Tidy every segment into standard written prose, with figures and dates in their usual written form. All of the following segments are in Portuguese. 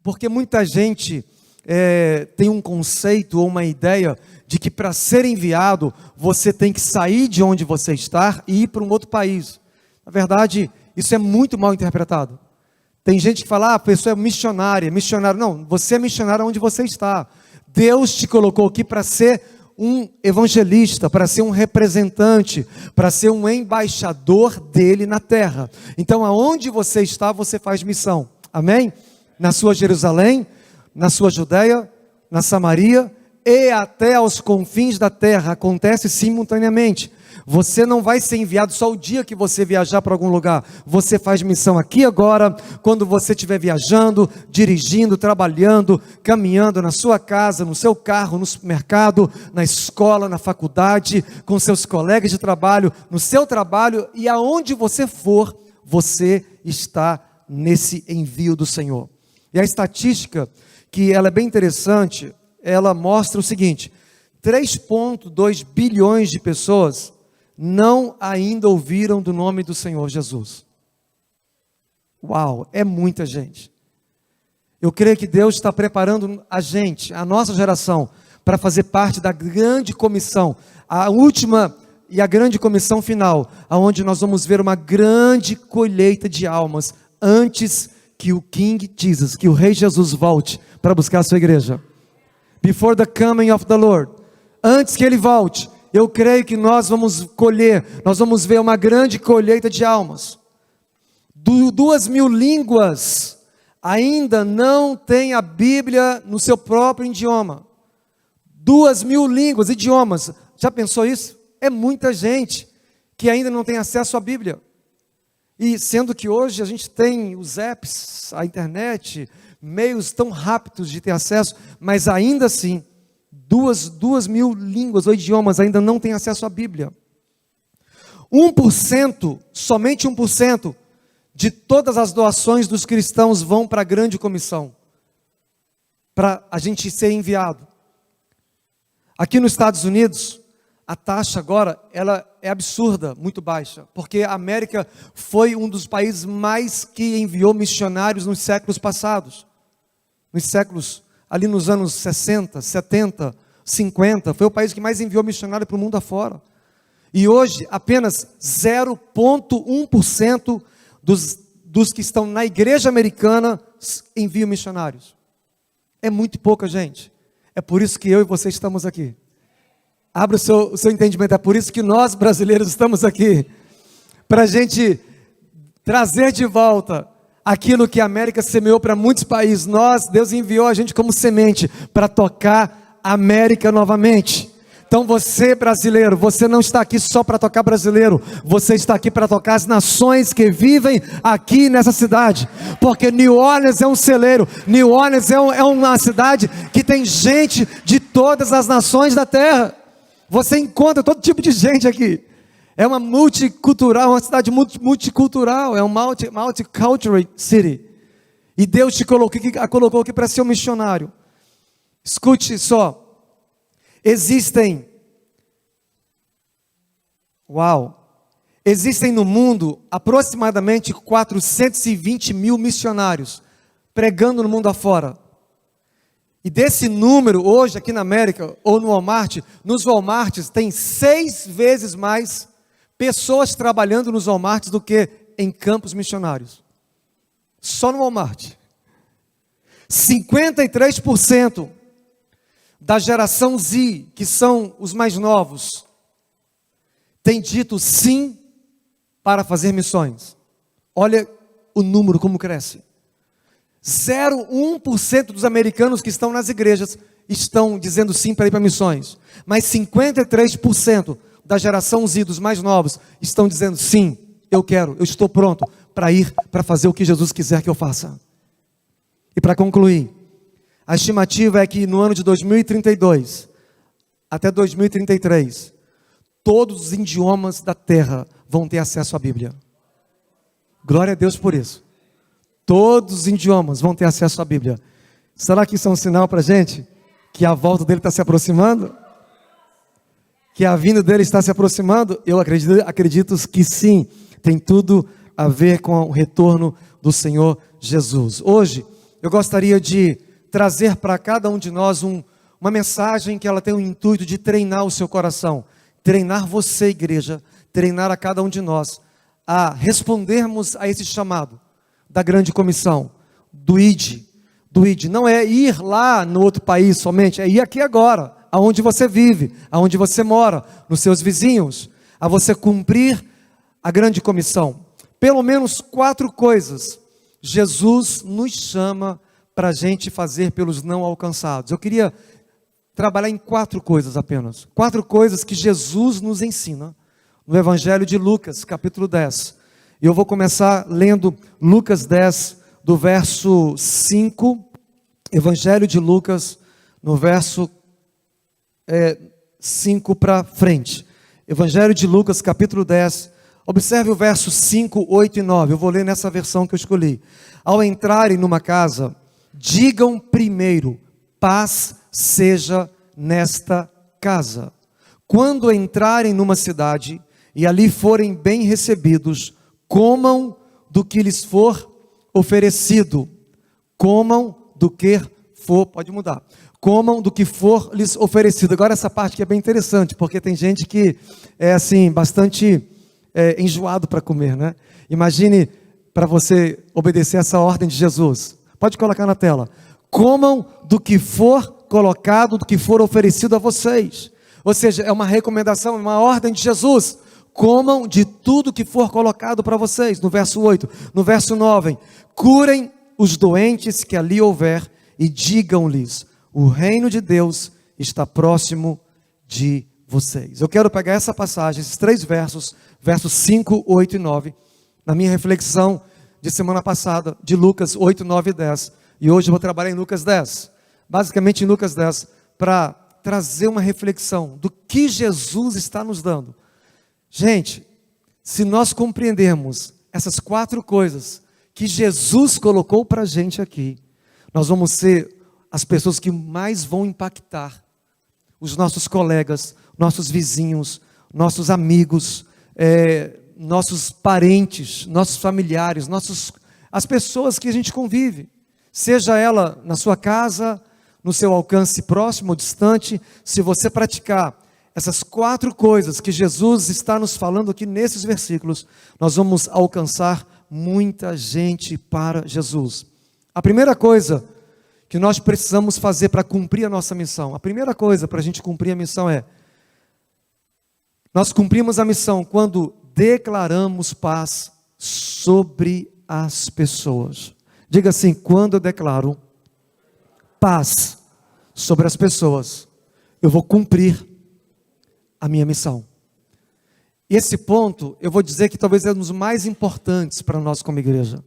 Porque muita gente tem um conceito ou uma ideia de que para ser enviado, você tem que sair de onde você está e ir para um outro país. Na verdade, isso é muito mal interpretado. Tem gente que fala, a pessoa é missionária, missionário. Não, você é missionário onde você está. Deus te colocou aqui para ser um evangelista, para ser um representante, para ser um embaixador dele na terra. Então, aonde você está, você faz missão. Amém? Na sua Jerusalém, na sua Judeia, na Samaria e até aos confins da terra. Acontece simultaneamente. Você não vai ser enviado só o dia que você viajar para algum lugar. Você faz missão aqui agora, quando você estiver viajando, dirigindo, trabalhando, caminhando na sua casa, no seu carro, no supermercado, na escola, na faculdade, com seus colegas de trabalho, no seu trabalho e aonde você for, você está nesse envio do Senhor. E a estatística, que ela é bem interessante, ela mostra o seguinte: 3,2 bilhões de pessoas não ainda ouviram do nome do Senhor Jesus. Uau, é muita gente. Eu creio que Deus está preparando a gente, a nossa geração, para fazer parte da grande comissão, a última e a grande comissão final, aonde nós vamos ver uma grande colheita de almas, antes que o King Jesus, que o Rei Jesus volte para buscar a sua igreja. Before the coming of the Lord. Antes que Ele volte, eu creio que nós vamos colher, nós vamos ver uma grande colheita de almas. 2.000 línguas ainda não tem a Bíblia no seu próprio idioma. 2.000 línguas, idiomas. Já pensou isso? É muita gente que ainda não tem acesso à Bíblia. E sendo que hoje a gente tem os apps, a internet, meios tão rápidos de ter acesso, mas ainda assim, 2.000 línguas ou idiomas ainda não têm acesso à Bíblia. 1%, somente 1% de todas as doações dos cristãos vão para a grande comissão, para a gente ser enviado. Aqui nos Estados Unidos, a taxa agora, ela é absurda, muito baixa, porque a América foi um dos países mais que enviou missionários nos séculos passados. Nos séculos, ali nos anos 60, 70, 50, foi o país que mais enviou missionário para o mundo afora. E hoje, apenas 0,1% dos que estão na igreja americana enviam missionários. É muito pouca gente. É por isso que eu e você estamos aqui. Abra o seu entendimento, é por isso que nós brasileiros estamos aqui, para a gente trazer de volta aquilo que a América semeou para muitos países. Deus enviou a gente como semente, para tocar a América novamente. Então você brasileiro, você não está aqui só para tocar brasileiro, você está aqui para tocar as nações que vivem aqui nessa cidade, porque New Orleans é um celeiro, New Orleans é uma cidade que tem gente de todas as nações da terra. Você encontra todo tipo de gente aqui. É uma multicultural, uma cidade multicultural, é um multicultural city. E Deus te colocou aqui para ser um missionário. Escute só. Existem no mundo aproximadamente 420 mil missionários pregando no mundo afora. E desse número, hoje aqui na América, ou no Walmart, nos Walmarts tem 6 vezes mais pessoas trabalhando nos Walmarts do que em campos missionários. Só no Walmart. 53% da geração Z, que são os mais novos, tem dito sim para fazer missões. Olha o número como cresce. 0,1% dos americanos que estão nas igrejas estão dizendo sim para ir para missões. Mas 53% da geração Z, dos mais novos, estão dizendo sim, eu quero, eu estou pronto para ir, para fazer o que Jesus quiser que eu faça. E para concluir, a estimativa é que no ano de 2032, até 2033, todos os idiomas da terra vão ter acesso à Bíblia. Glória a Deus por isso. Todos os idiomas vão ter acesso à Bíblia. Será que isso é um sinal para a gente? Que a volta dele está se aproximando? Que a vinda dele está se aproximando? Eu acredito que sim. Tem tudo a ver com o retorno do Senhor Jesus. Hoje, eu gostaria de trazer para cada um de nós uma mensagem que ela tem o intuito de treinar o seu coração, treinar você, igreja, treinar a cada um de nós, a respondermos a esse chamado da grande comissão, do ID. Não é ir lá no outro país somente, é ir aqui agora, aonde você vive, aonde você mora, nos seus vizinhos, a você cumprir a grande comissão. Pelo menos 4 coisas Jesus nos chama para a gente fazer pelos não alcançados. Eu queria trabalhar em 4 coisas apenas. 4 coisas que Jesus nos ensina no Evangelho de Lucas, capítulo 10. E eu vou começar lendo Lucas 10, do verso 5, Evangelho de Lucas, no verso 5 para frente. Evangelho de Lucas, capítulo 10, observe o verso 5, 8 e 9. Eu vou ler nessa versão que eu escolhi. Ao entrarem numa casa, digam primeiro, paz seja nesta casa. Quando entrarem numa cidade e ali forem bem recebidos, comam do que lhes for oferecido. Comam do que for, pode mudar. Comam do que for lhes oferecido. Agora essa parte que é bem interessante, porque tem gente que é assim, bastante enjoado para comer, né? Imagine para você obedecer essa ordem de Jesus. Pode colocar na tela. Comam do que for colocado, do que for oferecido a vocês. Ou seja, é uma recomendação, é uma ordem de Jesus. Comam de tudo que for colocado para vocês. No verso 8. No verso 9. Curem os doentes que ali houver e digam-lhes: o reino de Deus está próximo de vocês. Eu quero pegar essa passagem, esses 3 versos, versos 5, 8 e 9, na minha reflexão de semana passada, de Lucas 8, 9 e 10. E hoje eu vou trabalhar em Lucas 10. Basicamente em Lucas 10, para trazer uma reflexão do que Jesus está nos dando. Gente, se nós compreendermos essas 4 coisas que Jesus colocou para a gente aqui, nós vamos ser as pessoas que mais vão impactar os nossos colegas, nossos vizinhos, nossos amigos, nossos parentes, nossos familiares, as pessoas que a gente convive, seja ela na sua casa, no seu alcance próximo ou distante. Se você praticar essas 4 coisas que Jesus está nos falando aqui nesses versículos, nós vamos alcançar muita gente para Jesus. A primeira coisa que nós precisamos fazer para cumprir a nossa missão, a primeira coisa para a gente cumprir a missão nós cumprimos a missão quando declaramos paz sobre as pessoas. Diga assim: quando eu declaro paz sobre as pessoas, eu vou cumprir a minha missão. E esse ponto, eu vou dizer que talvez é um dos mais importantes para nós como igreja.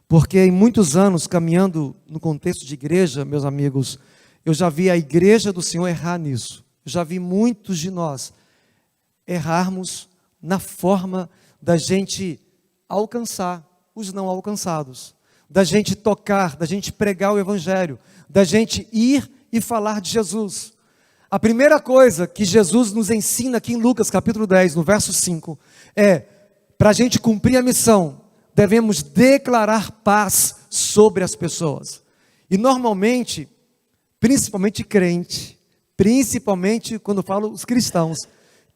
Porque em muitos anos, caminhando no contexto de igreja, meus amigos, eu já vi a igreja do Senhor errar nisso. Eu já vi muitos de nós errarmos na forma da gente alcançar os não alcançados, da gente tocar, da gente pregar o Evangelho, da gente ir e falar de Jesus. A primeira coisa que Jesus nos ensina aqui em Lucas capítulo 10, no verso 5, para a gente cumprir a missão, devemos declarar paz sobre as pessoas. E normalmente, principalmente crente, principalmente quando eu falo os cristãos,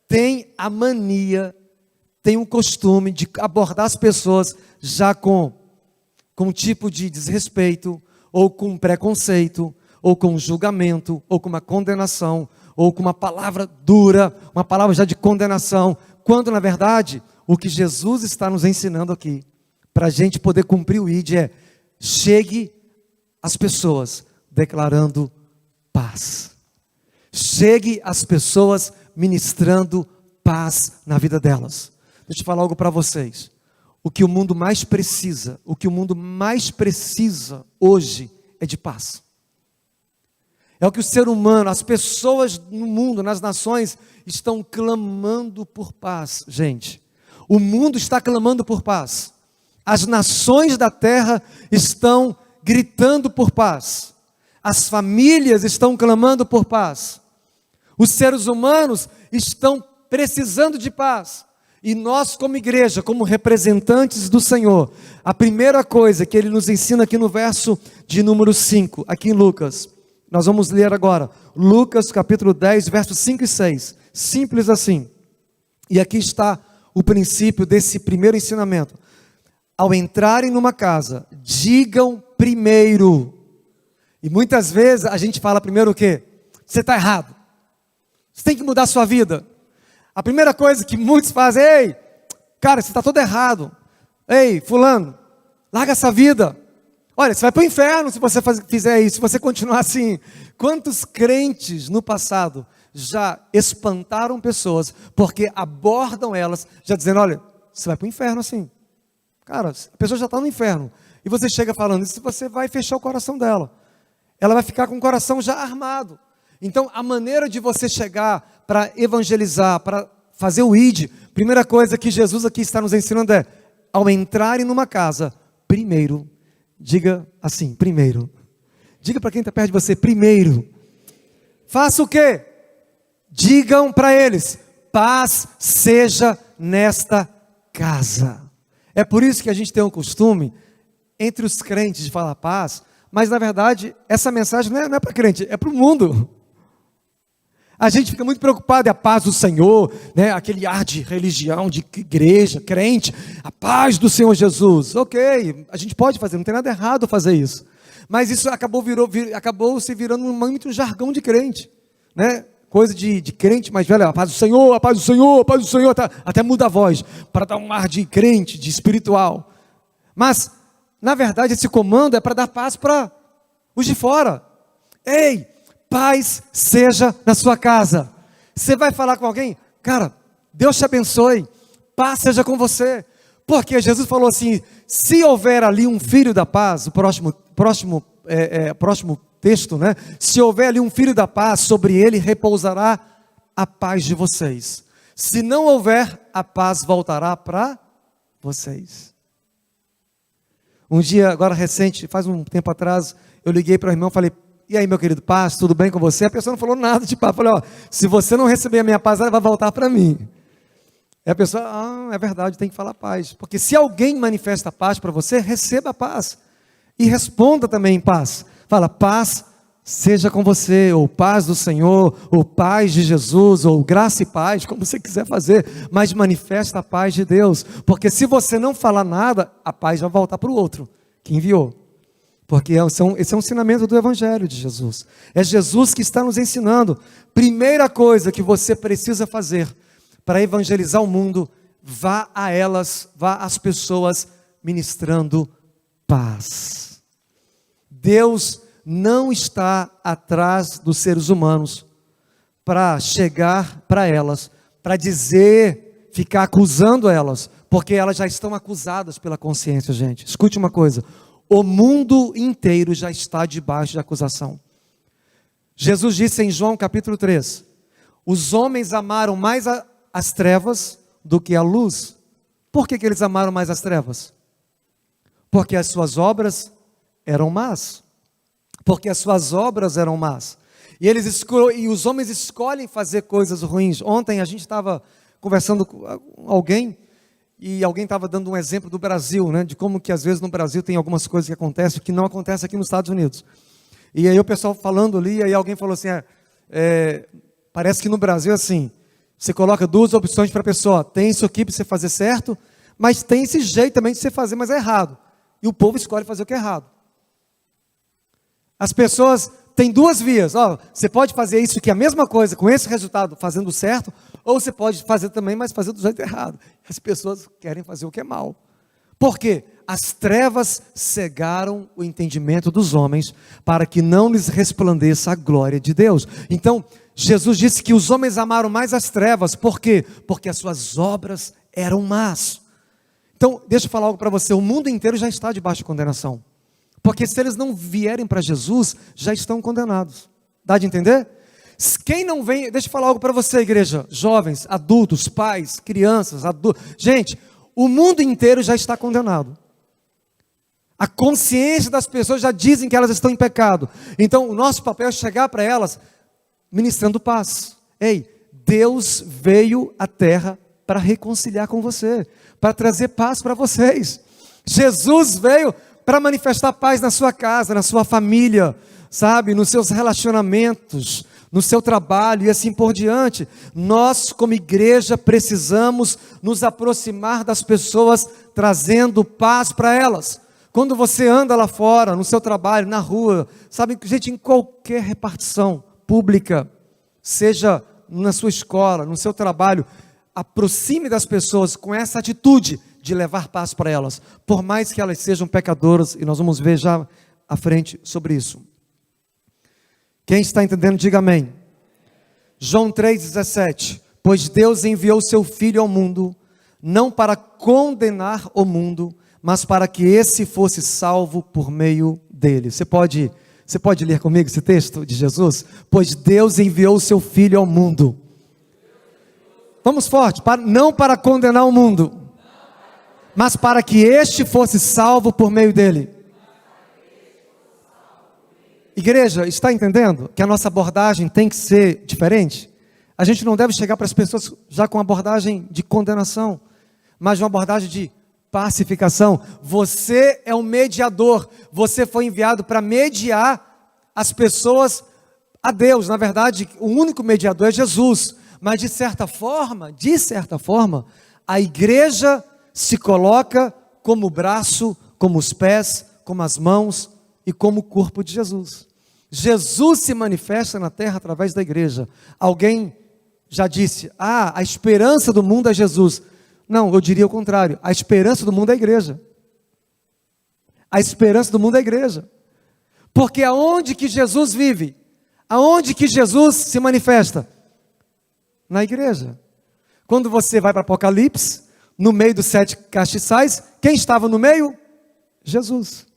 tem a mania, tem um costume de abordar as pessoas já com um tipo de desrespeito, ou com preconceito, ou com julgamento, ou com uma condenação, ou com uma palavra dura, uma palavra já de condenação, quando na verdade, o que Jesus está nos ensinando aqui, para a gente poder cumprir o ID chegue às pessoas declarando paz. Chegue às pessoas ministrando paz na vida delas. Deixa eu falar algo para vocês. O que o mundo mais precisa, hoje é de paz. É o que o ser humano, as pessoas no mundo, nas nações, estão clamando por paz, gente. O mundo está clamando por paz. As nações da terra estão gritando por paz. As famílias estão clamando por paz. Os seres humanos estão precisando de paz. E nós, como igreja, como representantes do Senhor, a primeira coisa que Ele nos ensina aqui no verso de número 5, aqui em Lucas, nós vamos ler agora, Lucas capítulo 10, versos 5 e 6, simples assim. E aqui está o princípio desse primeiro ensinamento. Ao entrarem numa casa, digam primeiro. E muitas vezes a gente fala primeiro o quê? Você está errado. Você tem que mudar a sua vida. A primeira coisa que muitos fazem, ei, cara, você está todo errado. Ei, fulano, larga essa vida. Olha, você vai para o inferno se você fizer isso, se você continuar assim. Quantos crentes no passado já espantaram pessoas, porque abordam elas, já dizendo, olha, você vai para o inferno assim. Cara, a pessoa já está no inferno. E você chega falando isso, você vai fechar o coração dela. Ela vai ficar com o coração já armado. Então, a maneira de você chegar para evangelizar, para fazer o ID, primeira coisa que Jesus aqui está nos ensinando é, ao entrarem numa casa, primeiro, diga assim, primeiro. Diga para quem está perto de você, primeiro. Faça o quê? Digam para eles, paz seja nesta casa. É por isso que a gente tem um costume, entre os crentes, de falar paz, mas na verdade, essa mensagem não é para crente, é para o mundo. A gente fica muito preocupado, é a paz do Senhor, né? Aquele ar de religião, de igreja, crente, a paz do Senhor Jesus. Ok, a gente pode fazer, não tem nada errado fazer isso. Mas isso acabou se virando muito um jargão de crente, né? Coisa de crente mais velho, a paz do Senhor, a paz do Senhor, a paz do Senhor, até muda a voz, para dar um ar de crente, de espiritual. Mas, na verdade, esse comando é para dar paz para os de fora. Ei, paz seja na sua casa. Você vai falar com alguém, cara, Deus te abençoe, paz seja com você. Porque Jesus falou assim, se houver ali um filho da paz, o próximo texto, né? Se houver ali um filho da paz, sobre ele repousará a paz de vocês. Se não houver, a paz voltará para vocês. Um dia, agora recente, faz um tempo atrás, eu liguei para o irmão e falei, e aí meu querido, paz, tudo bem com você? A pessoa não falou nada de paz, eu falei, ó, se você não receber a minha paz, ela vai voltar para mim. E a pessoa, é verdade, tem que falar paz, porque se alguém manifesta paz para você, receba a paz, e responda também em paz. Fala, paz seja com você, ou paz do Senhor, ou paz de Jesus, ou graça e paz, como você quiser fazer, mas manifesta a paz de Deus, porque se você não falar nada, a paz vai voltar para o outro, que enviou, porque esse é um ensinamento do Evangelho de Jesus, é Jesus que está nos ensinando, primeira coisa que você precisa fazer, para evangelizar o mundo, vá a elas, vá às pessoas, ministrando paz. Deus não está atrás dos seres humanos para chegar para elas, para dizer, ficar acusando elas, porque elas já estão acusadas pela consciência, gente. Escute uma coisa, o mundo inteiro já está debaixo de acusação. Jesus disse em João capítulo 3, os homens amaram mais as trevas do que a luz. Por que eles amaram mais as trevas? Porque as suas obras eram más. Porque as suas obras eram más. E os homens escolhem fazer coisas ruins. Ontem a gente estava conversando com alguém, e alguém estava dando um exemplo do Brasil, né, de como que às vezes no Brasil tem algumas coisas que acontecem que não acontecem aqui nos Estados Unidos. E aí o pessoal falando ali, aí alguém falou assim, parece que no Brasil assim, você coloca duas opções para a pessoa, tem isso aqui para você fazer certo, mas tem esse jeito também de você fazer, mas é errado. E o povo escolhe fazer o que é errado. As pessoas têm duas vias, você pode fazer isso que é a mesma coisa, com esse resultado, fazendo certo, ou você pode fazer também, mas fazer do jeito errado. As pessoas querem fazer o que é mal. Por quê? As trevas cegaram o entendimento dos homens, para que não lhes resplandeça a glória de Deus. Então, Jesus disse que os homens amaram mais as trevas, por quê? Porque as suas obras eram más. Então, deixa eu falar algo para você, o mundo inteiro já está debaixo de condenação. Porque se eles não vierem para Jesus, já estão condenados. Dá de entender? Quem não vem, deixa eu falar algo para você, igreja, jovens, adultos, pais, crianças, adultos. Gente, o mundo inteiro já está condenado. A consciência das pessoas já dizem que elas estão em pecado. Então, o nosso papel é chegar para elas ministrando paz. Ei, Deus veio à terra para reconciliar com você, para trazer paz para vocês. Jesus veio para manifestar paz na sua casa, na sua família, sabe, nos seus relacionamentos, no seu trabalho e assim por diante. Nós, como igreja, precisamos nos aproximar das pessoas, trazendo paz para elas. Quando você anda lá fora, no seu trabalho, na rua, sabe, gente, em qualquer repartição pública, seja na sua escola, no seu trabalho, aproxime das pessoas com essa atitude de levar paz para elas, por mais que elas sejam pecadoras, e nós vamos ver já à frente sobre isso. Quem está entendendo, diga amém. João 3,17, pois Deus enviou seu Filho ao mundo, não para condenar o mundo, mas para que esse fosse salvo por meio dele. Você pode ler comigo esse texto de Jesus? Pois Deus enviou o seu Filho ao mundo. Vamos forte, não para condenar o mundo, mas para que este fosse salvo por meio dele. Igreja, está entendendo que a nossa abordagem tem que ser diferente? A gente não deve chegar para as pessoas já com abordagem de condenação, mas uma abordagem de pacificação. Você é um mediador, você foi enviado para mediar as pessoas a Deus. Na verdade, o único mediador é Jesus, mas de certa forma, a igreja se coloca como o braço, como os pés, como as mãos e como o corpo de Jesus. Jesus se manifesta na terra através da igreja. Alguém já disse, a esperança do mundo é Jesus. Não, eu diria o contrário, a esperança do mundo é a igreja. A esperança do mundo é a igreja. Porque aonde que Jesus vive? Aonde que Jesus se manifesta? Na igreja. Quando você vai para Apocalipse, no meio dos 7 castiçais, quem estava no meio? Jesus.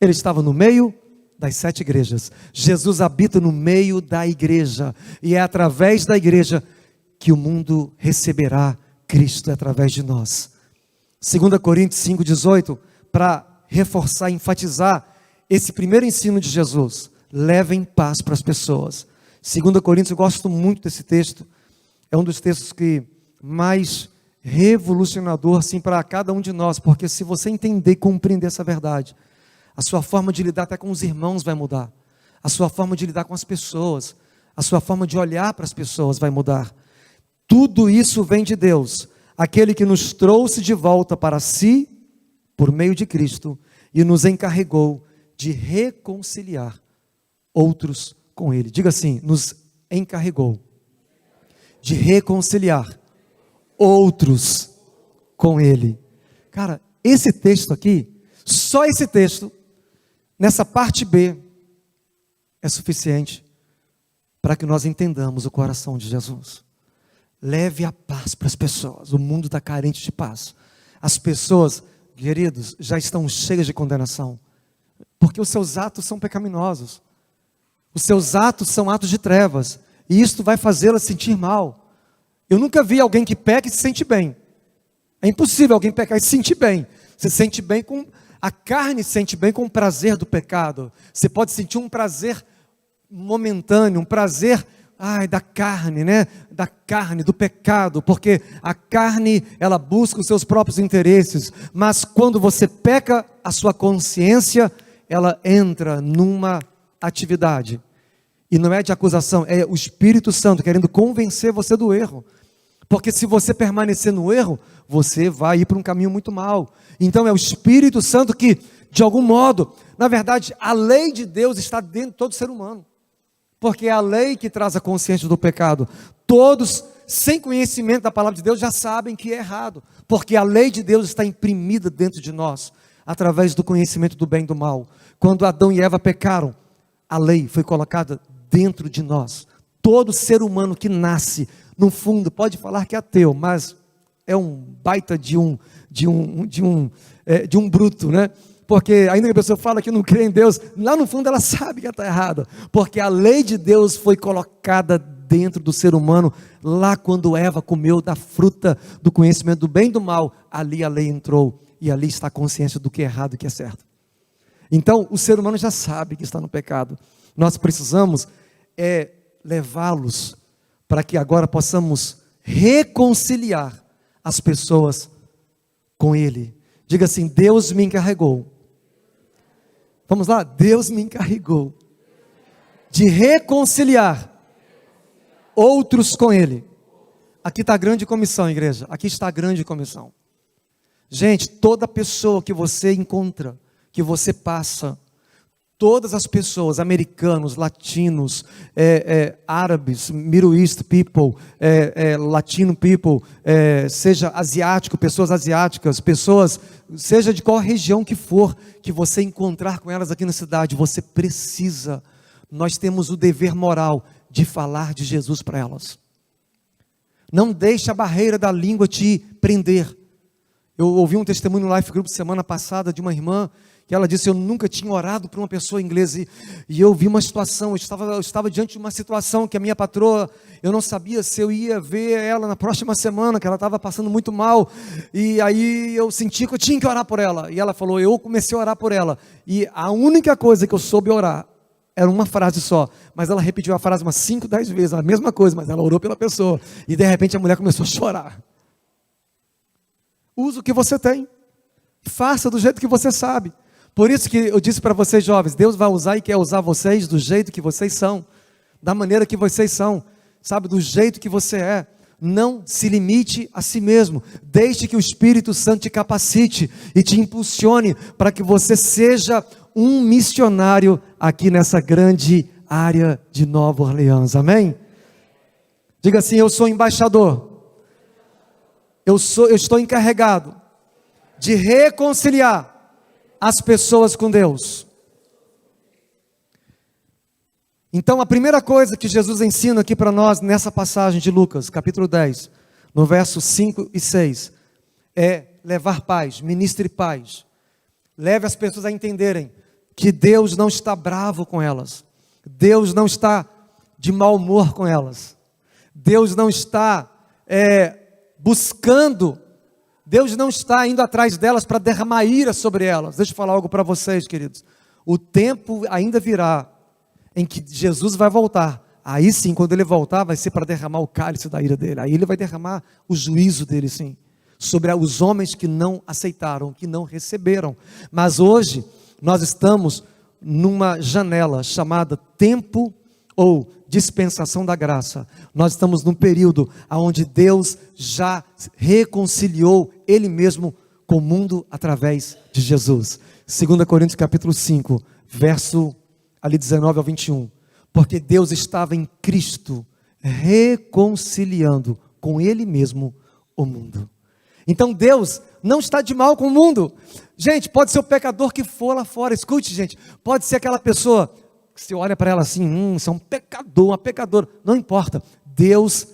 Ele estava no meio das 7 igrejas. Jesus habita no meio da igreja, e é através da igreja que o mundo receberá Cristo, através de nós. 2 Coríntios 5,18, para reforçar, enfatizar esse primeiro ensino de Jesus: levem paz para as pessoas. 2 Coríntios, eu gosto muito desse texto, é um dos textos que mais revolucionador assim, para cada um de nós, porque se você entender e compreender essa verdade, a sua forma de lidar até com os irmãos vai mudar, a sua forma de lidar com as pessoas, a sua forma de olhar para as pessoas vai mudar. Tudo isso vem de Deus, aquele que nos trouxe de volta para si, por meio de Cristo, e nos encarregou de reconciliar outros com Ele. Diga assim, nos encarregou de reconciliar outros com Ele. Cara, esse texto aqui, só esse texto, nessa parte B, é suficiente para que nós entendamos o coração de Jesus. Leve a paz para as pessoas. O mundo está carente de paz. As pessoas, queridos, já estão cheias de condenação, porque os seus atos são pecaminosos. Os seus atos são atos de trevas, e isto vai fazê-las sentir mal. Eu nunca vi alguém que peca e se sente bem. É impossível alguém pecar e se sentir bem. Você sente bem com... A carne se sente bem com o prazer do pecado. Você pode sentir um prazer momentâneo, um prazer da carne, né? Da carne, do pecado, porque a carne, ela busca os seus próprios interesses, mas quando você peca, a sua consciência, ela entra numa atividade, e não é de acusação, é o Espírito Santo querendo convencer você do erro, porque se você permanecer no erro, você vai ir para um caminho muito mau. Então é o Espírito Santo que, de algum modo, na verdade, a lei de Deus está dentro de todo ser humano, porque é a lei que traz a consciência do pecado. Todos, sem conhecimento da palavra de Deus, já sabem que é errado, porque a lei de Deus está imprimida dentro de nós, através do conhecimento do bem e do mal. Quando Adão e Eva pecaram, a lei foi colocada dentro de nós. Todo ser humano que nasce, no fundo, pode falar que é ateu, mas é um baita de um bruto, né? Porque ainda que a pessoa fala que não crê em Deus, lá no fundo ela sabe que está errada, porque a lei de Deus foi colocada dentro do ser humano, lá quando Eva comeu da fruta do conhecimento do bem e do mal, ali a lei entrou, e ali está a consciência do que é errado e do que é certo. Então o ser humano já sabe que está no pecado, nós precisamos levá-los para que agora possamos reconciliar as pessoas com Ele. Diga assim: Deus me encarregou. Vamos lá? Deus me encarregou de reconciliar outros com Ele. Aqui está a grande comissão, igreja. Aqui está a grande comissão. Gente, toda pessoa que você encontra, que você passa, todas as pessoas, americanos, latinos, árabes, Middle East people, latino people, seja asiático, pessoas asiáticas, pessoas, seja de qual região que for, que você encontrar com elas aqui na cidade, você precisa, nós temos o dever moral de falar de Jesus para elas. Não deixe a barreira da língua te prender. Eu ouvi um testemunho no Life Group semana passada de uma irmã, que ela disse: eu nunca tinha orado por uma pessoa inglesa, e eu vi uma situação, eu estava diante de uma situação que a minha patroa, eu não sabia se eu ia ver ela na próxima semana, que ela estava passando muito mal, e aí eu senti que eu tinha que orar por ela, e ela falou, eu comecei a orar por ela, e a única coisa que eu soube orar, era uma frase só, mas ela repetiu a frase umas 5, 10 vezes, a mesma coisa, mas ela orou pela pessoa, e de repente a mulher começou a chorar. Use o que você tem, faça do jeito que você sabe. Por isso que eu disse para vocês jovens, Deus vai usar e quer usar vocês do jeito que vocês são, da maneira que vocês são, sabe, do jeito que você é. Não se limite a si mesmo, deixe que o Espírito Santo te capacite e te impulsione para que você seja um missionário aqui nessa grande área de Nova Orleans, amém? Diga assim: eu sou embaixador, eu estou encarregado de reconciliar as pessoas com Deus. Então a primeira coisa que Jesus ensina aqui para nós nessa passagem de Lucas, capítulo 10, no verso 5 e 6, é levar paz, ministre paz. Leve as pessoas a entenderem que Deus não está bravo com elas, Deus não está de mau humor com elas, Deus não está buscando, Deus não está indo atrás delas para derramar ira sobre elas. Deixa eu falar algo para vocês, queridos. O tempo ainda virá em que Jesus vai voltar. Aí sim, quando Ele voltar, vai ser para derramar o cálice da ira dele. Aí Ele vai derramar o juízo dele, sim, sobre os homens que não aceitaram, que não receberam. Mas hoje, nós estamos numa janela chamada tempo ou dispensação da graça. Nós estamos num período onde Deus já reconciliou Ele mesmo com o mundo através de Jesus. 2 Coríntios capítulo 5, verso ali 19 ao 21. Porque Deus estava em Cristo reconciliando com Ele mesmo o mundo. Então Deus não está de mal com o mundo. Gente, pode ser o pecador que for lá fora. Escute, gente, pode ser aquela pessoa que você olha para ela assim, isso é um pecador, uma pecadora. Não importa, Deus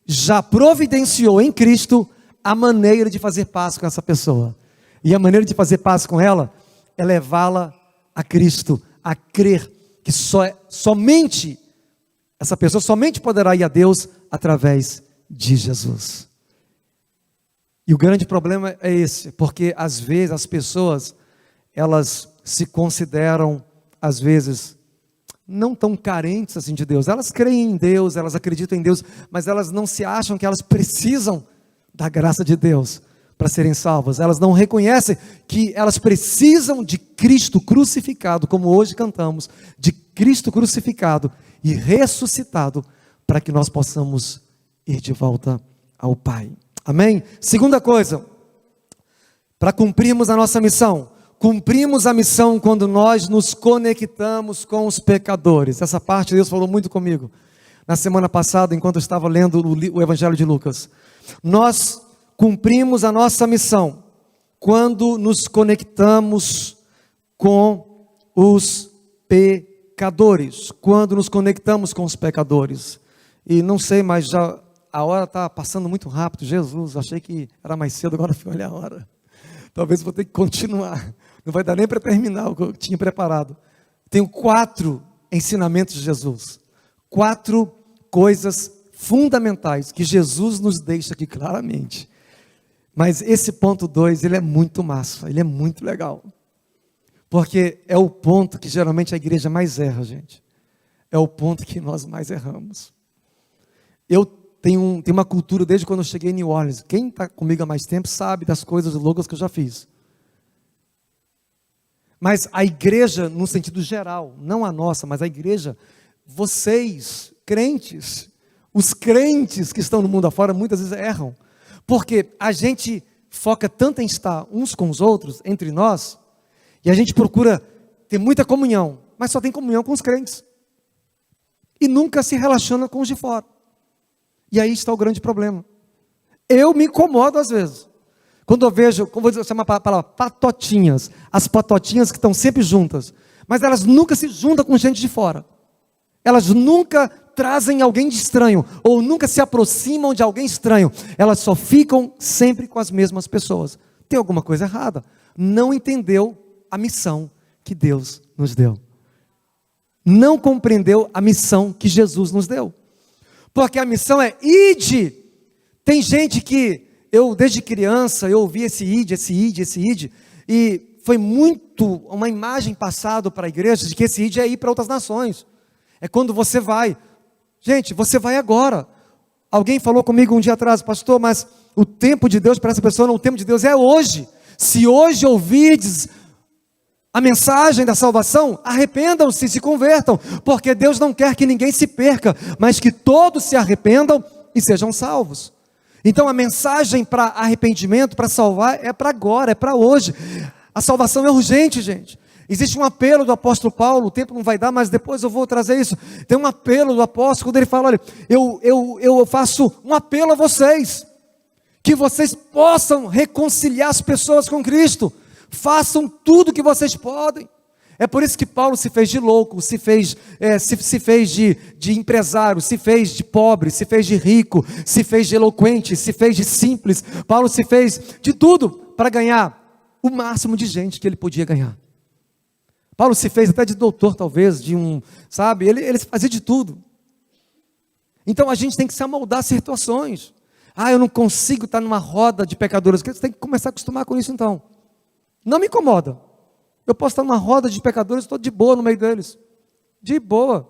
já providenciou em Cristo a maneira de fazer paz com essa pessoa. E a maneira de fazer paz com ela é levá-la a Cristo, a crer que somente essa pessoa somente poderá ir a Deus através de Jesus. E o grande problema é esse, porque às vezes as pessoas, elas se consideram, às vezes, não tão carentes assim de Deus. Elas creem em Deus, elas acreditam em Deus, mas elas não se acham que elas precisam da graça de Deus para serem salvas. Elas não reconhecem que elas precisam de Cristo crucificado, como hoje cantamos, de Cristo crucificado e ressuscitado, para que nós possamos ir de volta ao Pai. Amém? Segunda coisa, para cumprirmos a nossa missão, cumprimos a missão quando nós nos conectamos com os pecadores. Essa parte Deus falou muito comigo na semana passada, enquanto eu estava lendo o Evangelho de Lucas. Nós cumprimos a nossa missão quando nos conectamos com os pecadores. Quando nos conectamos com os pecadores. E não sei, mas já a hora está passando muito rápido. Jesus, achei que era mais cedo, agora fui olhar a hora. Talvez vou ter que continuar. Não vai dar nem para terminar o que eu tinha preparado. Tenho 4 ensinamentos de Jesus. 4 coisas fundamentais que Jesus nos deixa aqui claramente. Mas esse ponto 2, ele é muito massa, ele é muito legal. Porque é o ponto que geralmente a igreja mais erra, gente. É o ponto que nós mais erramos. Eu tem uma cultura desde quando eu cheguei em New Orleans. Quem está comigo há mais tempo sabe das coisas loucas que eu já fiz. Mas a igreja, no sentido geral, não a nossa, mas a igreja, vocês, crentes, os crentes que estão no mundo afora, muitas vezes erram. Porque a gente foca tanto em estar uns com os outros, entre nós, e a gente procura ter muita comunhão, mas só tem comunhão com os crentes. E nunca se relaciona com os de fora. E aí está o grande problema. Eu me incomodo às vezes. Quando eu vejo, como vou chamar a palavra, patotinhas. As patotinhas que estão sempre juntas. Mas elas nunca se juntam com gente de fora. Elas nunca trazem alguém de estranho. Ou nunca se aproximam de alguém estranho. Elas só ficam sempre com as mesmas pessoas. Tem alguma coisa errada. Não entendeu a missão que Deus nos deu. Não compreendeu a missão que Jesus nos deu. Porque a missão é ide. Tem gente que eu desde criança eu ouvi esse ide, e foi muito uma imagem passada para a igreja de que esse ide é ir para outras nações. É quando você vai. Gente, você vai agora. Alguém falou comigo um dia atrás, pastor, mas o tempo de Deus para essa pessoa, não, o tempo de Deus é hoje. Se hoje ouvides a mensagem da salvação, arrependam-se, se convertam, porque Deus não quer que ninguém se perca, mas que todos se arrependam e sejam salvos. Então a mensagem para arrependimento, para salvar, é para agora, é para hoje. A salvação é urgente, gente. Existe um apelo do apóstolo Paulo, o tempo não vai dar, mas depois eu vou trazer isso. Tem um apelo do apóstolo, quando ele fala, olha, eu faço um apelo a vocês, que vocês possam reconciliar as pessoas com Cristo. Façam tudo o que vocês podem. É por isso que Paulo se fez de louco, se fez de empresário, se fez de pobre, se fez de rico, se fez de eloquente, se fez de simples. Paulo se fez de tudo para ganhar o máximo de gente que ele podia ganhar. Paulo se fez até de doutor, talvez, sabe? Ele fazia de tudo. Então a gente tem que se amoldar a situações. Eu não consigo estar numa roda de pecadores. Você tem que começar a acostumar com isso então. Não me incomoda. Eu posso estar numa roda de pecadores, estou de boa no meio deles. De boa.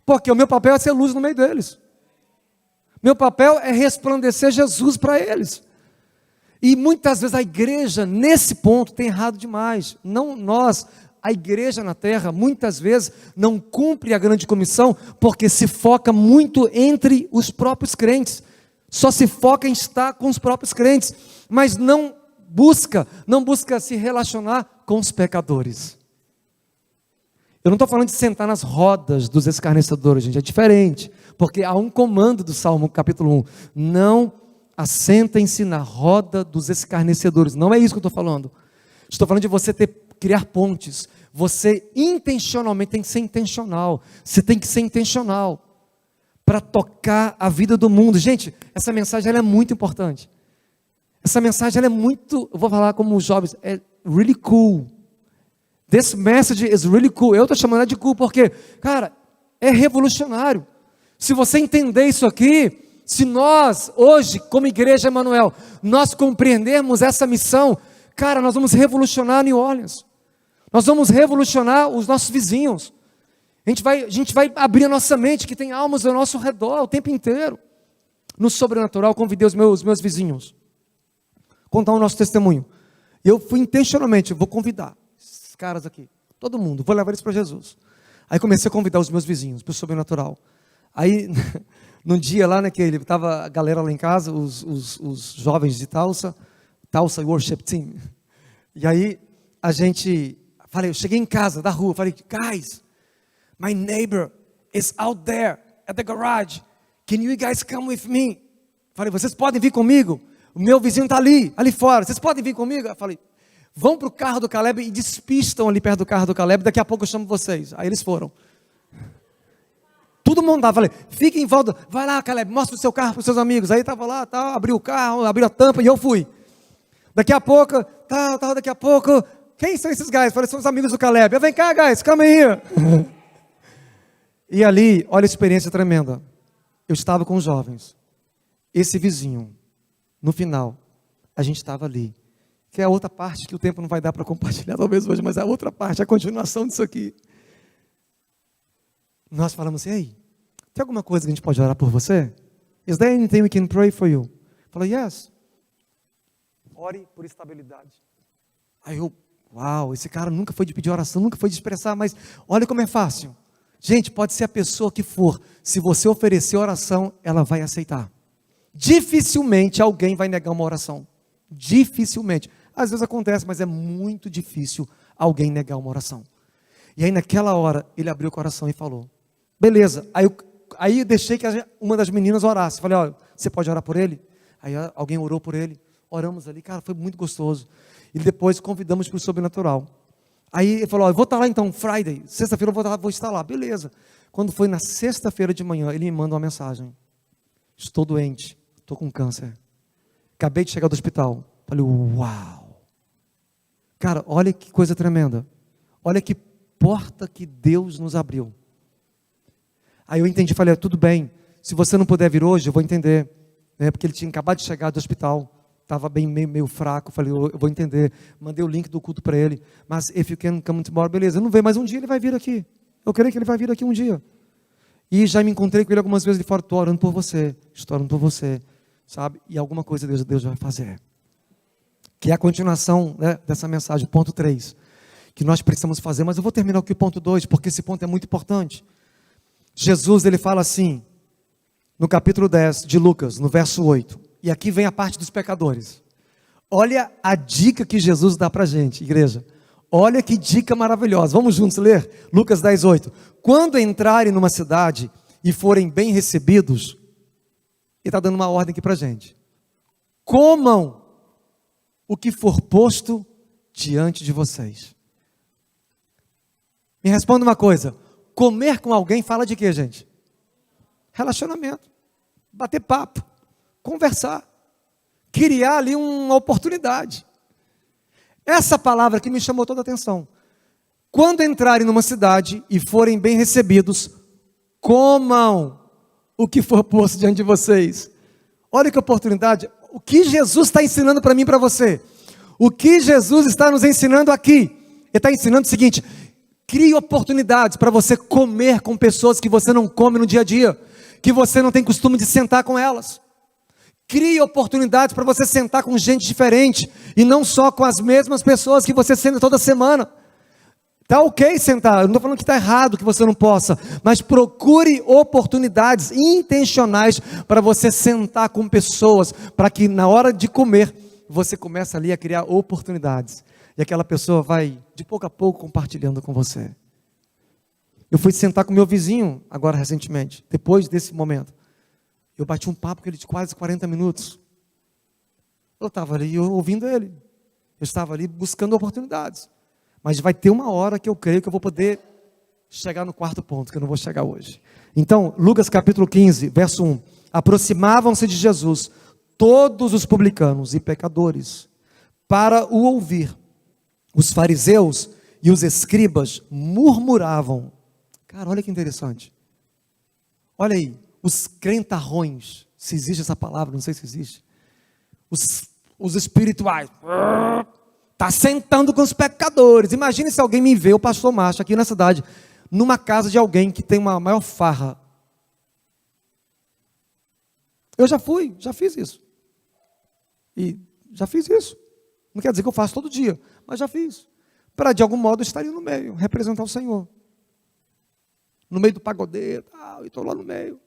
Porque o meu papel é ser luz no meio deles. Meu papel é resplandecer Jesus para eles. E muitas vezes a igreja, nesse ponto, tem errado demais. Não nós, a igreja na terra, muitas vezes não cumpre a grande comissão, porque se foca muito entre os próprios crentes. Só se foca em estar com os próprios crentes. Mas não busca se relacionar com os pecadores. Eu não estou falando de sentar nas rodas dos escarnecedores, gente, é diferente, porque há um comando do Salmo capítulo 1, não assentem-se na roda dos escarnecedores, não é isso que eu estou falando de você criar pontes, você intencionalmente tem que ser intencional, você tem que ser intencional, para tocar a vida do mundo. Gente, essa mensagem ela é muito importante. Essa mensagem ela é muito, eu vou falar como os jovens, é really cool. This message is really cool. Eu estou chamando ela de cool porque, cara, é revolucionário. Se você entender isso aqui, se nós, hoje, como igreja Emanuel, nós compreendermos essa missão, cara, nós vamos revolucionar New Orleans. Nós vamos revolucionar os nossos vizinhos. A gente vai abrir a nossa mente, que tem almas ao nosso redor o tempo inteiro. No sobrenatural, convidei os meus vizinhos. Contar o nosso testemunho. Eu fui intencionalmente, vou convidar esses caras aqui, todo mundo, vou levar eles para Jesus. Aí comecei a convidar os meus vizinhos para o sobrenatural. Aí, num dia lá, né, que ele estava a galera lá em casa, os jovens de Tulsa Worship Team. E aí, eu cheguei em casa, da rua, falei, guys, my neighbor is out there at the garage. Can you guys come with me? Falei, vocês podem vir comigo? O meu vizinho está ali fora, vocês podem vir comigo? Eu falei, vão para o carro do Caleb e despistam ali perto do carro do Caleb, daqui a pouco eu chamo vocês. Aí eles foram. Todo mundo dava, falei, fiquem em volta, vai lá Caleb, mostra o seu carro para os seus amigos. Aí estava lá, abriu o carro, abriu a tampa e eu fui. Daqui a pouco, quem são esses guys? Falei, são os amigos do Caleb. Vem cá, guys, come here. E ali, olha a experiência tremenda. Eu estava com os jovens, esse vizinho. No final, a gente estava ali, que é a outra parte que o tempo não vai dar para compartilhar talvez hoje, mas é a outra parte, a continuação disso aqui. Nós falamos assim, ei, tem alguma coisa que a gente pode orar por você? Is there anything we can pray for you? Falei, yes. Ore por estabilidade. Aí eu, uau, esse cara nunca foi de pedir oração, nunca foi de expressar, mas olha como é fácil. Gente, pode ser a pessoa que for, se você oferecer oração, ela vai aceitar. Dificilmente alguém vai negar uma oração. Dificilmente. Às vezes acontece, mas é muito difícil alguém negar uma oração. E aí naquela hora, ele abriu o coração e falou, beleza. Aí eu deixei que uma das meninas orasse. Falei, ó, você pode orar por ele? Aí alguém orou por ele. Oramos ali, cara, foi muito gostoso. E depois convidamos para o sobrenatural. Aí ele falou, ó, eu vou estar lá então, Friday. Sexta-feira eu vou estar lá, beleza. Quando foi na sexta-feira de manhã, ele me manda uma mensagem. Estou doente, estou com câncer. Acabei de chegar do hospital. Falei, uau. Cara, olha que coisa tremenda. Olha que porta que Deus nos abriu. Aí eu entendi, falei, tudo bem. Se você não puder vir hoje, eu vou entender. Né? Porque ele tinha acabado de chegar do hospital. Estava bem meio fraco. Falei, eu vou entender. Mandei o link do culto para ele. Mas if you can come tomorrow, beleza. Não vem, mas um dia ele vai vir aqui. Eu creio que ele vai vir aqui um dia. E já me encontrei com ele algumas vezes de fora. Estou orando por você. Estou orando por você. Sabe? E alguma coisa Deus vai fazer. Que é a continuação, né, dessa mensagem, ponto 3. Que nós precisamos fazer. Mas eu vou terminar aqui o ponto 2, porque esse ponto é muito importante. Jesus, ele fala assim, no capítulo 10 de Lucas, no verso 8. E aqui vem a parte dos pecadores. Olha a dica que Jesus dá para a gente, igreja. Olha que dica maravilhosa. Vamos juntos ler? Lucas 10, 8. Quando entrarem numa cidade e forem bem recebidos, ele está dando uma ordem aqui para a gente. Comam o que for posto diante de vocês. Me responda uma coisa. Comer com alguém fala de quê, gente? Relacionamento. Bater papo. Conversar. Criar ali uma oportunidade. Essa palavra que me chamou toda a atenção. Quando entrarem numa cidade e forem bem recebidos, comam o que for posto diante de vocês. Olha que oportunidade. O que Jesus está ensinando para mim e para você? O que Jesus está nos ensinando aqui? Ele está ensinando o seguinte: crie oportunidades para você comer com pessoas que você não come no dia a dia, que você não tem costume de sentar com elas. Crie oportunidades para você sentar com gente diferente, e não só com as mesmas pessoas que você senta toda semana. Está ok sentar, eu não estou falando que está errado que você não possa, mas procure oportunidades intencionais para você sentar com pessoas, para que na hora de comer, você comece ali a criar oportunidades, e aquela pessoa vai de pouco a pouco compartilhando com você. Eu fui sentar com meu vizinho agora recentemente, depois desse momento. Eu bati um papo com ele de quase 40 minutos. Eu estava ali ouvindo ele. Eu estava ali buscando oportunidades. Mas vai ter uma hora que eu creio que eu vou poder chegar no quarto ponto, que eu não vou chegar hoje. Então, Lucas capítulo 15, verso 1. Aproximavam-se de Jesus todos os publicanos e pecadores para o ouvir. Os fariseus e os escribas murmuravam. Cara, olha que interessante. Olha aí. Os crentarrões, se existe essa palavra, não sei se existe. Os espirituais. Está sentando com os pecadores. Imagine se alguém me vê, o pastor Márcio, aqui na cidade, numa casa de alguém que tem uma maior farra. Eu já fiz isso. E já fiz isso. Não quer dizer que eu faço todo dia, mas já fiz. Para de algum modo estar ali no meio, representar o Senhor. No meio do pagodeiro, e estou lá no meio.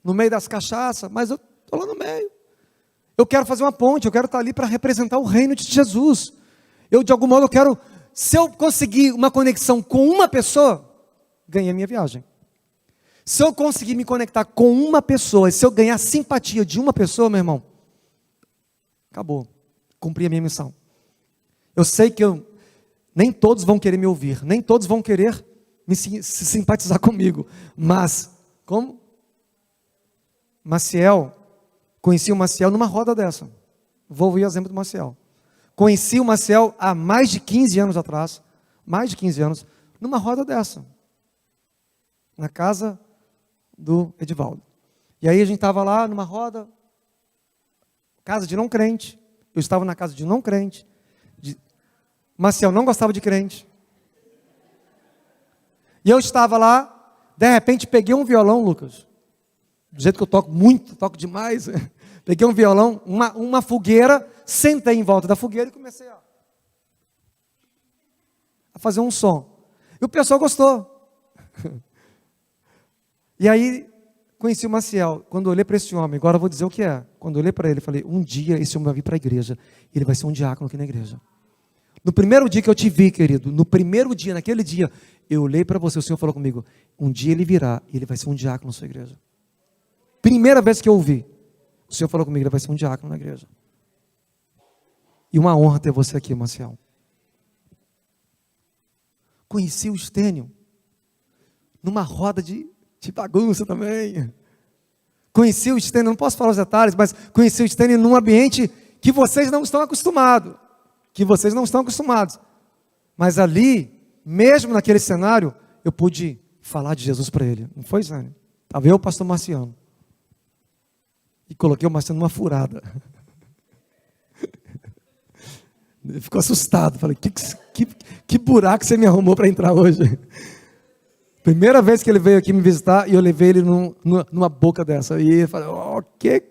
No meio das cachaças, mas eu estou lá no meio. Eu quero fazer uma ponte, eu quero estar ali para representar o reino de Jesus. De algum modo, se eu conseguir uma conexão com uma pessoa, ganhei a minha viagem. Se eu conseguir me conectar com uma pessoa, e se eu ganhar simpatia de uma pessoa, meu irmão, acabou, cumpri a minha missão. Eu sei que nem todos vão querer me ouvir, nem todos vão querer se simpatizar comigo, mas, como? Conheci o Maciel numa roda dessa. Vou ouvir o exemplo do Maciel. Conheci o Maciel há mais de 15 anos atrás, numa roda dessa. Na casa do Edivaldo. E aí a gente estava lá numa roda, casa de não crente. Eu estava na casa de não crente. Maciel não gostava de crente. E eu estava lá, De repente peguei um violão, Lucas. Do jeito que eu toco muito, toco demais. Peguei um violão, uma fogueira, sentei em volta da fogueira e comecei a fazer um som. E o pessoal gostou. E aí, conheci o Maciel. Quando eu olhei para esse homem, agora eu vou dizer o que é. Quando eu olhei para ele, falei, um dia esse homem vai vir para a igreja. E ele vai ser um diácono aqui na igreja. No primeiro dia que eu te vi, querido, no primeiro dia, naquele dia, eu olhei para você, o Senhor falou comigo, um dia ele virá e ele vai ser um diácono na sua igreja. Primeira vez que eu ouvi, o Senhor falou comigo, ele vai ser um diácono na igreja. E uma honra ter você aqui, Maciel. Conheci o Estênio numa roda de bagunça também. Conheci o Estênio, não posso falar os detalhes, mas conheci o Estênio num ambiente que vocês não estão acostumados. Mas ali, mesmo naquele cenário, eu pude falar de Jesus para ele. Não foi, Zane? Estava eu, o pastor Marciano. E coloquei o Marciano numa furada. Ele ficou assustado. Falei, que buraco você me arrumou para entrar hoje? Primeira vez que ele veio aqui me visitar, e eu levei ele numa boca dessa. E ele falou, que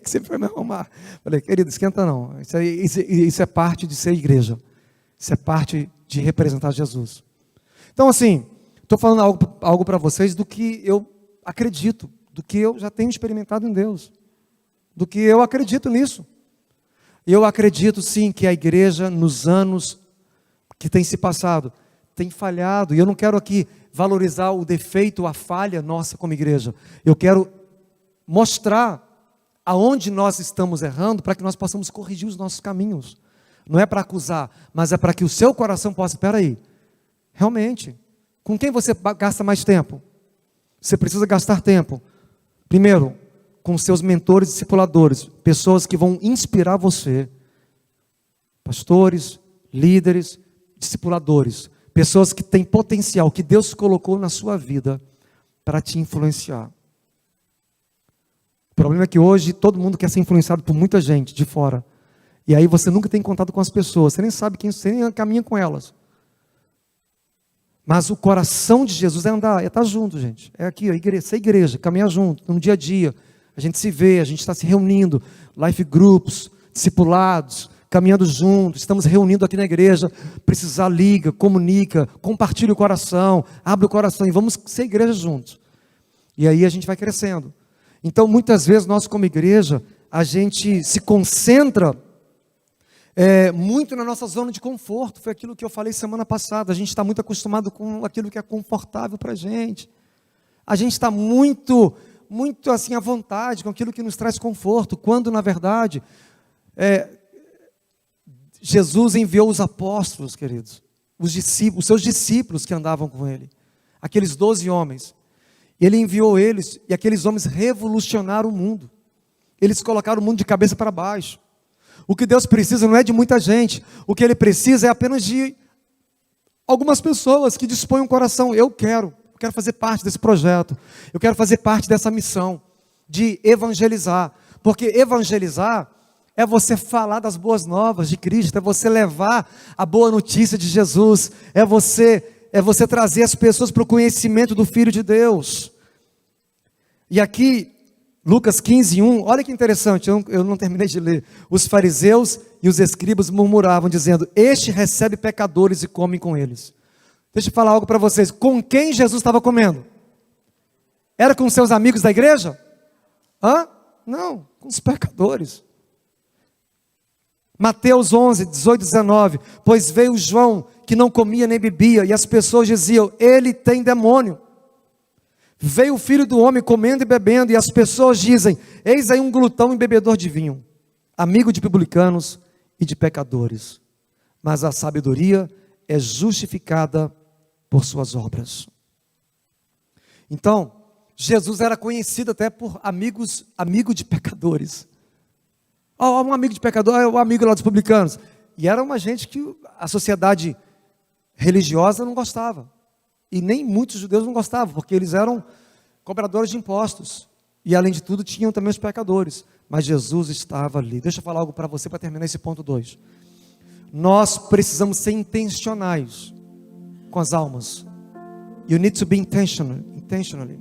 você foi me arrumar? Falei, querido, esquenta não. Isso é parte de ser igreja. Isso é parte de representar Jesus. Então, assim, estou falando algo para vocês do que eu acredito, do que eu já tenho experimentado em Deus, do que eu acredito nisso. E eu acredito, sim, que a igreja, nos anos que tem se passado, tem falhado. E eu não quero aqui valorizar o defeito, a falha nossa como igreja. Eu quero mostrar aonde nós estamos errando para que nós possamos corrigir os nossos caminhos. Não é para acusar, mas é para que o seu coração possa, espera aí, realmente, com quem você gasta mais tempo? Você precisa gastar tempo, primeiro, com seus mentores e discipuladores, pessoas que vão inspirar você, pastores, líderes, discipuladores, pessoas que têm potencial, que Deus colocou na sua vida para te influenciar. O problema é que hoje todo mundo quer ser influenciado por muita gente de fora. E aí você nunca tem contato com as pessoas, você nem sabe quem, você nem caminha com elas. Mas o coração de Jesus é andar, é estar junto, gente. É aqui, ser igreja, caminhar junto, no dia a dia. A gente se vê, a gente está se reunindo, life groups, discipulados, caminhando juntos, estamos reunindo aqui na igreja. Precisar, liga, comunica, compartilha o coração, abre o coração e vamos ser igreja juntos. E aí a gente vai crescendo. Então, muitas vezes, nós como igreja, a gente se concentra muito na nossa zona de conforto. Foi aquilo que eu falei semana passada. A gente está muito acostumado com aquilo que é confortável para a gente. A gente está muito assim à vontade com aquilo que nos traz conforto, quando na verdade Jesus enviou os apóstolos, queridos, os seus discípulos que andavam com ele, aqueles 12 homens. Ele enviou eles e aqueles homens revolucionaram o mundo. Eles colocaram o mundo de cabeça para baixo. O que Deus precisa não é de muita gente. O que Ele precisa é apenas de algumas pessoas que dispõem o coração. Eu quero fazer parte desse projeto. Eu quero fazer parte dessa missão de evangelizar. Porque evangelizar é você falar das boas novas de Cristo, é você levar a boa notícia de Jesus, é você trazer as pessoas para o conhecimento do Filho de Deus. E aqui, Lucas 15:1, olha que interessante, eu não terminei de ler. Os fariseus e os escribas murmuravam, dizendo, este recebe pecadores e come com eles. Deixa eu falar algo para vocês, com quem Jesus estava comendo? Era com seus amigos da igreja? Não, com os pecadores. Mateus 11, 18, 19, pois veio João, que não comia nem bebia, e as pessoas diziam, ele tem demônio. Veio o Filho do Homem comendo e bebendo, e as pessoas dizem, eis aí um glutão e bebedor de vinho, amigo de publicanos e de pecadores. Mas a sabedoria é justificada por suas obras. Então, Jesus era conhecido até por amigo de pecadores. Um amigo de pecador, o amigo lá dos publicanos. E era uma gente que a sociedade religiosa não gostava. E nem muitos judeus não gostavam, porque eles eram cobradores de impostos. E além de tudo, tinham também os pecadores. Mas Jesus estava ali. Deixa eu falar algo para você, para terminar esse ponto 2. Nós precisamos ser intencionais com as almas. You need to be intentional. Intentionally.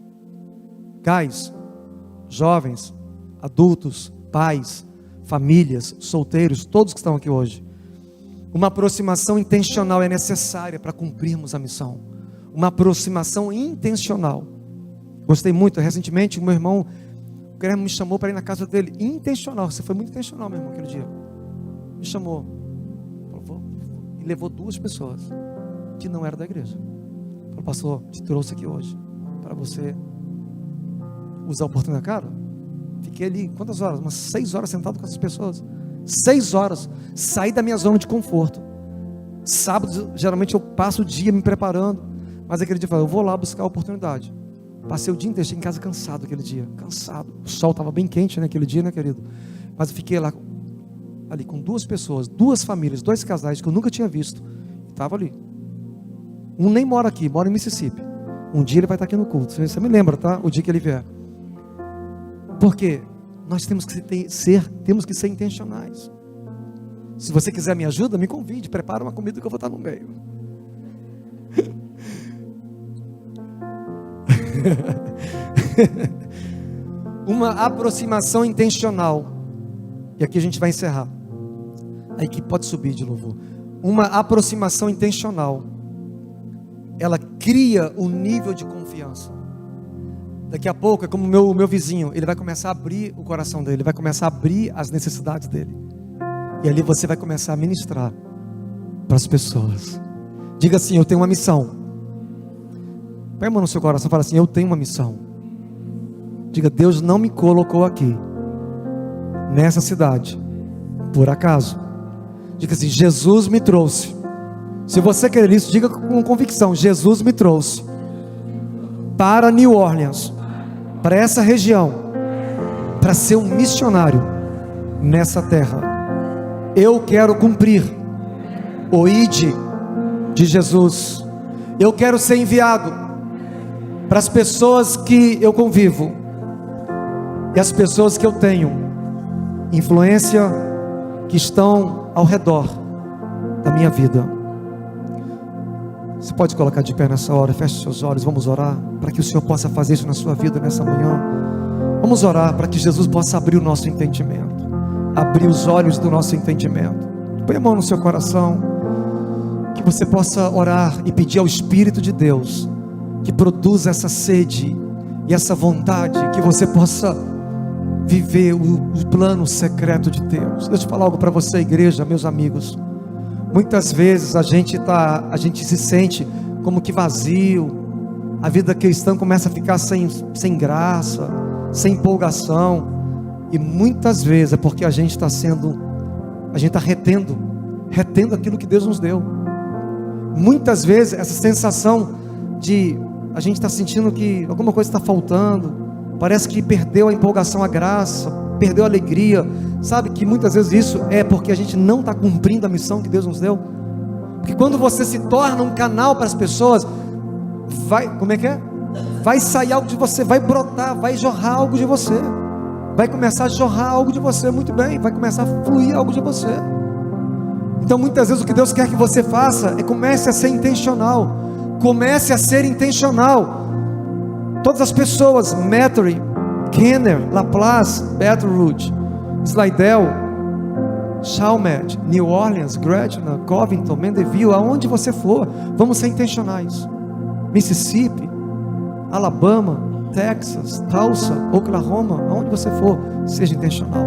Guys, jovens, adultos, pais, famílias, solteiros, todos que estão aqui hoje. Uma aproximação intencional é necessária para cumprirmos a missão. Uma aproximação intencional. Gostei muito, recentemente o meu irmão, o Guilherme me chamou para ir na casa dele. Intencional, você foi muito intencional, meu irmão, aquele dia. Me chamou. E levou 2 pessoas que não eram da igreja. Falou, pastor, te trouxe aqui hoje para você usar a oportunidade. Cara, fiquei ali, quantas horas? Umas 6 horas sentado com essas pessoas. 6 horas. Saí da minha zona de conforto. Sábado, geralmente eu passo o dia me preparando. Mas aquele dia eu falei, eu vou lá buscar a oportunidade. Passei o dia inteiro, cheguei em casa cansado aquele dia. Cansado. O sol estava bem quente naquele dia, né, querido? Mas eu fiquei lá, ali com 2 pessoas, 2 famílias, 2 casais que eu nunca tinha visto. Estava ali. Um nem mora aqui, mora em Mississippi. Um dia ele vai estar aqui no culto. Você me lembra, tá? O dia que ele vier. Porque nós temos que ser intencionais. Se você quiser minha ajuda, me convide, prepara uma comida que eu vou estar no meio. Uma aproximação intencional. E aqui a gente vai encerrar. A equipe pode subir de louvor. Uma aproximação intencional, ela cria um nível de confiança. Daqui a pouco é como o meu vizinho. Ele vai começar a abrir o coração dele. Ele vai começar a abrir as necessidades dele. E ali você vai começar a ministrar para as pessoas. Diga assim, eu tenho uma missão. Põe a mão no seu coração e fala assim, eu tenho uma missão. Diga, Deus não me colocou aqui, nessa cidade, por acaso. Diga assim, Jesus me trouxe. Se você quer isso, diga com convicção, Jesus me trouxe para New Orleans, para essa região, para ser um missionário nessa terra. Eu quero cumprir o ID de Jesus. Eu quero ser enviado para as pessoas que eu convivo e as pessoas que eu tenho influência, que estão ao redor da minha vida. Você pode colocar de pé nessa hora, feche seus olhos, vamos orar para que o Senhor possa fazer isso na sua vida nessa manhã. Vamos orar para que Jesus possa abrir o nosso entendimento, abrir os olhos do nosso entendimento. Põe a mão no seu coração, que você possa orar e pedir ao Espírito de Deus que produza essa sede e essa vontade, que você possa viver o plano secreto de Deus. Deixa eu falar algo para você, igreja, meus amigos. Muitas vezes a gente se sente como que vazio. A vida cristã começa a ficar sem graça, sem empolgação. E muitas vezes é porque a gente está retendo aquilo que Deus nos deu. Muitas vezes essa sensação de a gente está sentindo que alguma coisa está faltando, parece que perdeu a empolgação, a graça, perdeu a alegria. Sabe que muitas vezes isso é porque a gente não está cumprindo a missão que Deus nos deu. Porque quando você se torna um canal para as pessoas, vai sair algo de você, vai brotar, vai jorrar algo de você, vai começar a jorrar algo de você, muito bem, vai começar a fluir algo de você. Então muitas vezes o que Deus quer que você faça é comece a ser intencional. Comece a ser intencional. Todas as pessoas, Metairie, Kenner, Laplace, Baton Rouge, Slidell, Chalmette, New Orleans, Gretna, Covington, Mandeville, aonde você for, vamos ser intencionais. Mississippi, Alabama, Texas, Tulsa, Oklahoma, aonde você for, seja intencional.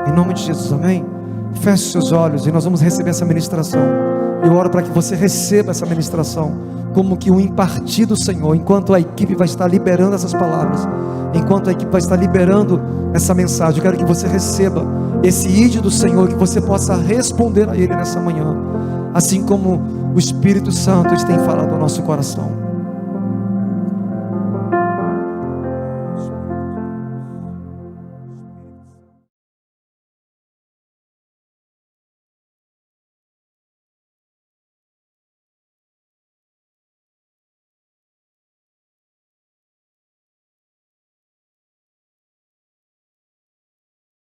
Em nome de Jesus, amém? Feche seus olhos e nós vamos receber essa ministração. Eu oro para que você receba essa ministração como que um impartir do Senhor, enquanto a equipe vai estar liberando essas palavras, enquanto a equipe vai estar liberando essa mensagem. Eu quero que você receba esse ídolo do Senhor, que você possa responder a Ele nessa manhã, assim como o Espírito Santo tem falado ao nosso coração.